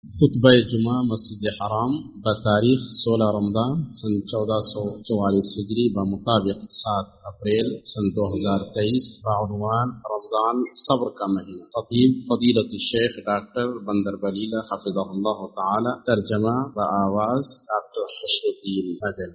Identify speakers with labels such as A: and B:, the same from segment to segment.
A: خطبہ جمعہ مسجد حرام بتاریخ 16 رمضان سن 1444 ہجری بمطابق 7 اپریل سن 2023 بعنوان رمضان صبر کا مہینہ. خطیب فضیلت الشیخ ڈاکٹر بندر بلیلہ حفظہ اللہ تعالی. ترجمہ بآواز ڈاکٹر حشر الدین مدنی.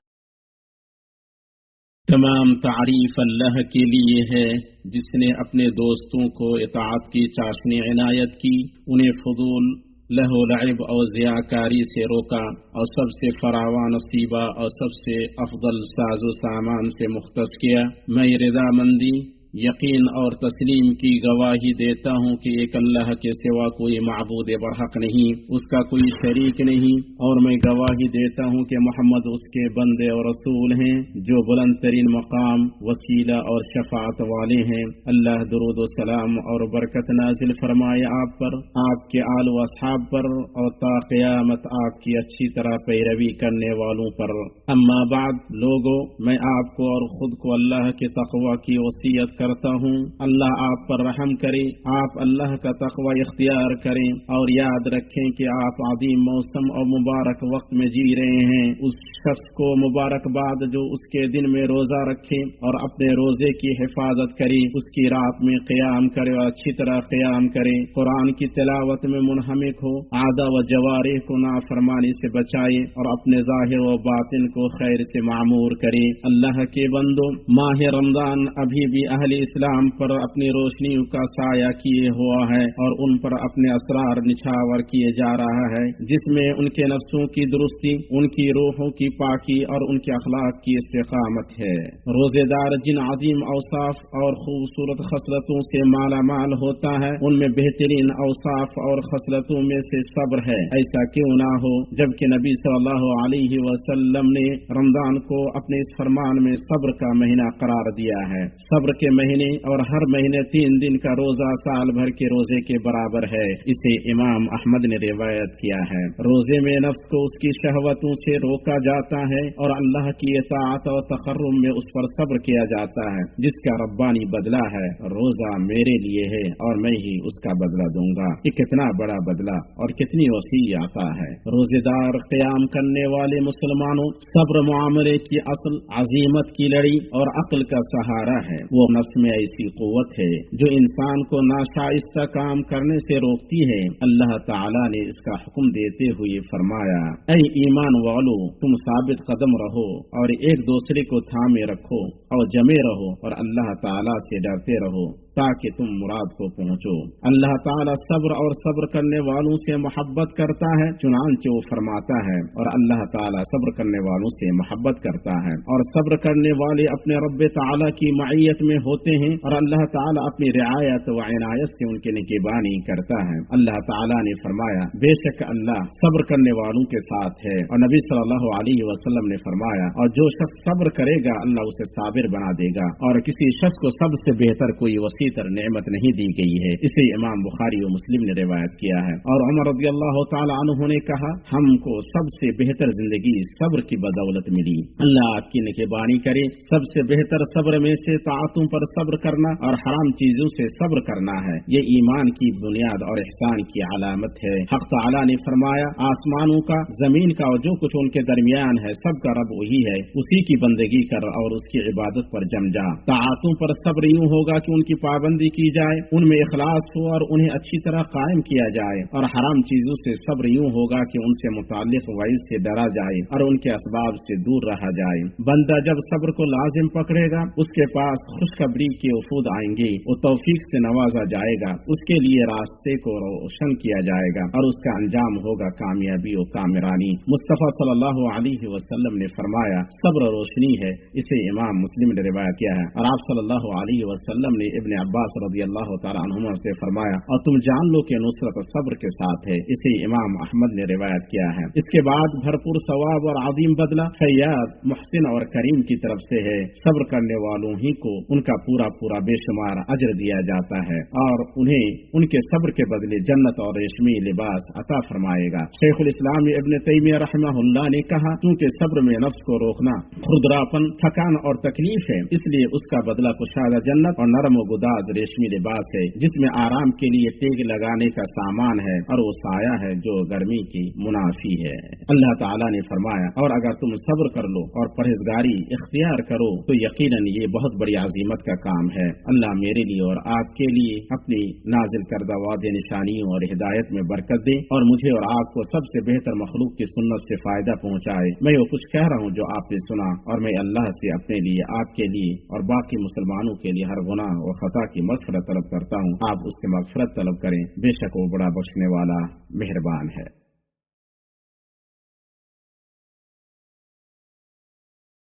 B: تمام تعریف اللہ کے لیے ہے جس نے اپنے دوستوں کو اطاعت کی چاشنی عنایت کی، انہیں فضول لہو لعب اور ضیاءکاری سے روکا اور سب سے فراواں نصیبہ اور سب سے افضل ساز و سامان سے مختص کیا. میں رضامندی، یقین اور تسلیم کی گواہی دیتا ہوں کہ ایک اللہ کے سوا کوئی معبود برحق نہیں، اس کا کوئی شریک نہیں، اور میں گواہی دیتا ہوں کہ محمد اس کے بندے اور رسول ہیں جو بلند ترین مقام، وسیلہ اور شفاعت والے ہیں. اللہ درود و سلام اور برکت نازل فرمائے آپ پر، آپ کے آل و اصحاب پر، اور تا قیامت آپ کی اچھی طرح پیروی کرنے والوں پر. اما بعد، لوگو، میں آپ کو اور خود کو اللہ کے تقوی کی وصیت کرتا ہوں. اللہ آپ پر رحم کرے، آپ اللہ کا تقوی اختیار کریں اور یاد رکھیں کہ آپ عظیم موسم اور مبارک وقت میں جی رہے ہیں. اس شخص کو مبارکباد جو اس کے دن میں روزہ رکھے اور اپنے روزے کی حفاظت کرے، اس کی رات میں قیام کرے اور اچھی طرح قیام کرے، قرآن کی تلاوت میں منہمک ہو، عادہ و جوارح کو نافرمانی سے بچائے اور اپنے ظاہر و باطن کو خیر سے معمور کرے. اللہ کے بندو، ماہ رمضان ابھی بھی اہل اسلام پر اپنی روشنیوں کا سایہ کیے ہوا ہے اور ان پر اپنے اسرار نچھاور کیے جا رہا ہے، جس میں ان کے نفسوں کی درستی، ان کی روحوں کی پاکی اور ان کے اخلاق کی استقامت ہے. روزے دار جن عظیم اوصاف اور خوبصورت خصلتوں سے مالا مال ہوتا ہے، ان میں بہترین اوصاف اور خصلتوں میں سے صبر ہے. ایسا کیوں نہ ہو جبکہ نبی صلی اللہ علیہ وسلم نے رمضان کو اپنے اس فرمان میں صبر کا مہینہ قرار دیا ہے. صبر کے مہینے اور ہر مہینے 3 دن کا روزہ سال بھر کے روزے کے برابر ہے. اسے امام احمد نے روایت کیا ہے. روزے میں نفس کو اس کی شہوتوں سے روکا جاتا ہے اور اللہ کی اطاعت اور تقرب میں اس پر صبر کیا جاتا ہے، جس کا ربانی بدلہ ہے روزہ میرے لیے ہے اور میں ہی اس کا بدلہ دوں گا. یہ کتنا بڑا بدلہ اور کتنی وسیع عطا ہے. روزے دار قیام کرنے والے مسلمانوں، صبر معاملے کی اصل، عزیمت کی لڑی اور عقل کا سہارا ہے. وہ نفس میں ایسی قوت ہے جو انسان کو ناشائستہ کام کرنے سے روکتی ہے. اللہ تعالی نے اس کا حکم دیتے ہوئے فرمایا: اے ایمان والو، تم ثابت قدم رہو اور ایک دوسرے کو تھامے رکھو اور جمے رہو اور اللہ تعالی سے ڈرتے رہو تاکہ تم مراد کو پہنچو. اللہ تعالیٰ صبر اور صبر کرنے والوں سے محبت کرتا ہے، چنانچہ وہ فرماتا ہے: اور اللہ تعالیٰ صبر کرنے والوں سے محبت کرتا ہے، اور صبر کرنے والے اپنے رب تعالیٰ کی معیت میں ہوتے ہیں، اور اللہ تعالیٰ اپنی رعایت و عنایت سے ان کی نگہبانی کرتا ہے. اللہ تعالیٰ نے فرمایا: بے شک اللہ صبر کرنے والوں کے ساتھ ہے. اور نبی صلی اللہ علیہ وسلم نے فرمایا: اور جو شخص صبر کرے گا اللہ اسے صابر بنا دے گا. اور کسی شخص کو سب سے بہتر کوئی وسیع نعمت نہیں دی گئی ہے. اسے امام بخاری و مسلم نے روایت کیا ہے. اور عمر رضی اللہ تعالی عنہ نے کہا: ہم کو سب سے بہتر زندگی صبر کی بدولت ملی. اللہ آپ کی نگہبانی کرے. سب سے بہتر صبر میں سے طاعتوں پر صبر کرنا اور حرام چیزوں سے صبر کرنا ہے. یہ ایمان کی بنیاد اور احسان کی علامت ہے. حق تعالی نے فرمایا: آسمانوں کا، زمین کا اور جو کچھ ان کے درمیان ہے سب کا رب وہی ہے، اسی کی بندگی کر اور اس کی عبادت پر جم جا. طاعتوں پر صبر یوں ہوگا کہ ان کی پابندی کی جائے، ان میں اخلاص ہو اور انہیں اچھی طرح قائم کیا جائے. اور حرام چیزوں سے صبر یوں ہوگا کہ ان سے متعلق وعید سے ڈرا جائے اور ان کے اسباب سے دور رہا جائے. بندہ جب صبر کو لازم پکڑے گا، اس کے پاس خوشخبری کے وفود آئیں گے، وہ توفیق سے نوازا جائے گا، اس کے لیے راستے کو روشن کیا جائے گا اور اس کا انجام ہوگا کامیابی و کامرانی. مصطفیٰ صلی اللہ علیہ وسلم نے فرمایا: صبر روشنی ہے. اسے امام مسلم نے روایت کیا ہے. اور آپ صلی اللہ علیہ وسلم نے ابن عباس رضی اللہ تعالیٰ عنہما سے فرمایا: اور تم جان لو کہ نصرت صبر کے ساتھ ہے. اسے امام احمد نے روایت کیا ہے. اس کے بعد بھرپور ثواب اور عظیم بدلہ فیاض، محسن اور کریم کی طرف سے ہے. صبر کرنے والوں ہی کو ان کا پورا پورا بے شمار اجر دیا جاتا ہے اور انہیں ان کے صبر کے بدلے جنت اور ریشمی لباس عطا فرمائے گا. شیخ الاسلام ابن تیمیہ رحمہ اللہ نے کہا: کیونکہ صبر میں نفس کو روکنا خردراپن، تھکان اور تکلیف ہے، اس لیے اس کا بدلہ کشادہ جنت اور نرم و انداز ریشمی لباس ہے جس میں آرام کے لیے ٹیک لگانے کا سامان ہے، اور وہ سایہ ہے جو گرمی کی منافی ہے۔ اللہ تعالیٰ نے فرمایا اور اگر تم صبر کر لو اور پرہیزگاری اختیار کرو تو یقیناً یہ بہت بڑی عظیمت کا کام ہے۔ اللہ میرے لیے اور آپ کے لیے اپنی نازل کردہ واضح نشانیوں اور ہدایت میں برکت دے، اور مجھے اور آپ کو سب سے بہتر مخلوق کی سنت سے فائدہ پہنچائے۔ میں وہ کچھ کہہ رہا ہوں جو آپ نے سنا، اور میں اللہ سے اپنے لیے، آپ کے لیے اور باقی مسلمانوں کے لیے ہر گناہ و خطا کی مغفرت طلب کرتا ہوں۔ آپ اس سے مغفرت طلب کریں، بے شک وہ بڑا بخشنے والا مہربان ہے۔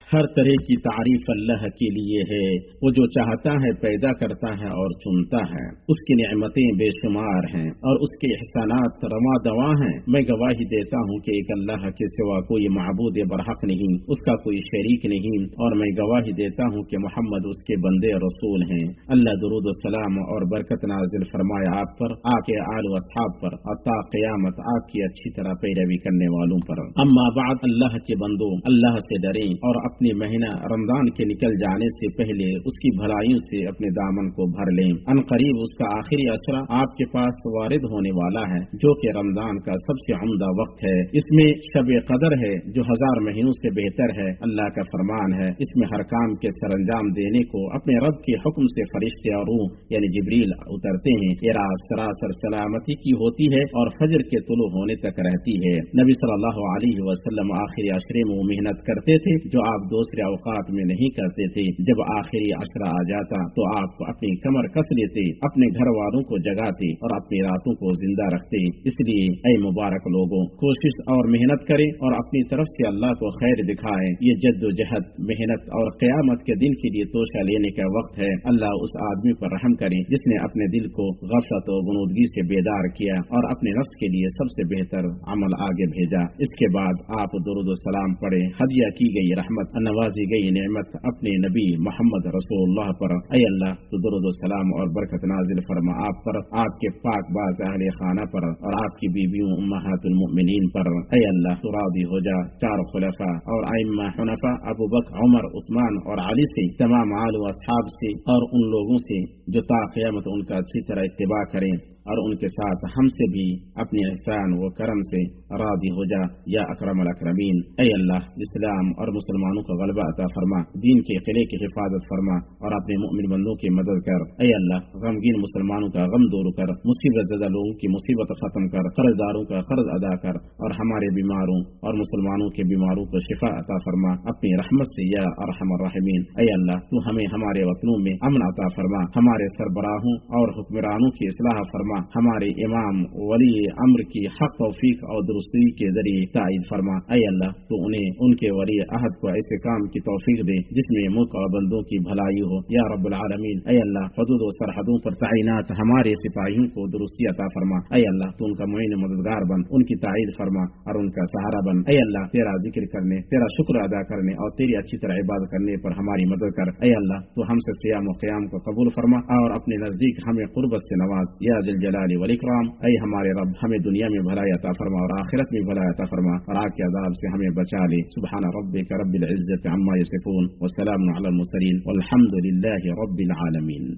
B: ہر طرح کی تعریف اللہ کے لیے ہے، وہ جو چاہتا ہے پیدا کرتا ہے اور چنتا ہے، اس کی نعمتیں بے شمار ہیں اور اس کے احسانات رواں دواں ہیں۔ میں گواہی دیتا ہوں کہ ایک اللہ کے سوا کوئی معبود برحق نہیں، اس کا کوئی شریک نہیں، اور میں گواہی دیتا ہوں کہ محمد اس کے بندے رسول ہیں۔ اللہ درود و سلام اور برکت نازل فرمائے آپ پر، آپ کے آل و اصحاب پر، اور تا قیامت آپ کی اچھی طرح پیروی کرنے والوں پر۔ اما بعد، اللہ کے بندوں، اللہ سے ڈریں اور اپنے مہینہ رمضان کے نکل جانے سے پہلے اس کی بھلائیوں سے اپنے دامن کو بھر لیں۔ ان قریب اس کا آخری عشرہ آپ کے پاس وارد ہونے والا ہے، جو کہ رمضان کا سب سے عمدہ وقت ہے۔ اس میں شب قدر ہے جو 1000 مہینوں سے بہتر ہے۔ اللہ کا فرمان ہے، اس میں ہر کام کے سر انجام دینے کو اپنے رب کے حکم سے فرشتے اور روح یعنی جبریل اترتے ہیں۔ یہ رات سراسر سلامتی کی ہوتی ہے اور فجر کے طلوع ہونے تک رہتی ہے۔ نبی صلی اللہ علیہ وسلم آخری عشرے میں وہ محنت کرتے تھے جو آپ دوسرے اوقات میں نہیں کرتے تھے۔ جب آخری عشرہ آ جاتا تو آپ اپنی کمر کس لیتے، اپنے گھر والوں کو جگاتے اور اپنی راتوں کو زندہ رکھتے۔ اس لیے اے مبارک لوگوں، کوشش اور محنت کریں اور اپنی طرف سے اللہ کو خیر دکھائیں۔ یہ جد و جہد، محنت اور قیامت کے دن کے لیے توشہ لینے کا وقت ہے۔ اللہ اس آدمی پر رحم کرے جس نے اپنے دل کو غفلت و غنودگی سے بیدار کیا اور اپنے نفس کے لیے سب سے بہتر عمل آگے بھیجا۔ اس کے بعد آپ درود و سلام پڑھیں۔ ہدیہ کی گئی رحمت، نوازی گئی نعمت اپنے نبی محمد رسول اللہ پر۔ اے اللہ تو درود و سلام اور برکت نازل فرما آپ پر، آپ کے پاک باز اہل خانہ پر اور آپ کی بیویوں امہات المؤمنین پر۔ اے اللہ تو راضی ہو جا چار خلفاء اور ائمہ حنفاء ابو بکر، عمر، عثمان اور علی سے، تمام آل و اصحاب سے، اور ان لوگوں سے جو تا قیامت ان کا اچھی طرح اتباع کریں، اور ان کے ساتھ ہم سے بھی اپنے احسان و کرم سے راضی ہو جا یا اکرم الاکرمین۔ اے اللہ اسلام اور مسلمانوں کا غلبہ عطا فرما، دین کے قلعے کی حفاظت فرما اور اپنے مؤمن بندوں کی مدد کر۔ اے اللہ غمگین مسلمانوں کا غم دور کر، مصیبت زدہ لوگوں کی مصیبت ختم کر، قرض داروں کا قرض ادا کر، اور ہمارے بیماروں اور مسلمانوں کے بیماروں کو شفا عطا فرما اپنی رحمت سے یا ارحم الراحمین۔ اے اللہ تو ہمیں ہمارے وطنوں میں امن عطا فرما، ہمارے سربراہوں اور حکمرانوں کی اصلاح فرما، ہمارے امام ولی امر کی حق توفیق اور درستی کے ذریعے تائید فرما۔ اے اللہ تو انہیں ان کے ولی عہد کو ایسے کام کی توفیق دے جس میں ملک اور بندوں کی بھلائی ہو یا رب العالمین۔ اے اللہ حدود و سرحدوں پر تعینات ہمارے سپاہیوں کو درستی عطا فرما۔ اے اللہ تو ان کا معین مددگار بن، ان کی تائید فرما اور ان کا سہارا بن۔ اے اللہ تیرا ذکر کرنے، تیرا شکر ادا کرنے اور تیری اچھی طرح عبادت کرنے پر ہماری مدد کر۔ اے اللہ تو ہم سے صیام و قیام کو قبول فرما اور اپنے نزدیک ہمیں قربت سے نواز یا ذل جلال والاکرام۔ اے ہمارے رب ہمیں دنیا میں بھلائی عطا فرما اور آخرت میں بھلائی عطا فرما، اور آگ کے عذاب سے ہمیں بچا لے۔ سبحان ربک رب العزة عما یصفون وسلام علی المرسلین والحمد للہ رب العالمین۔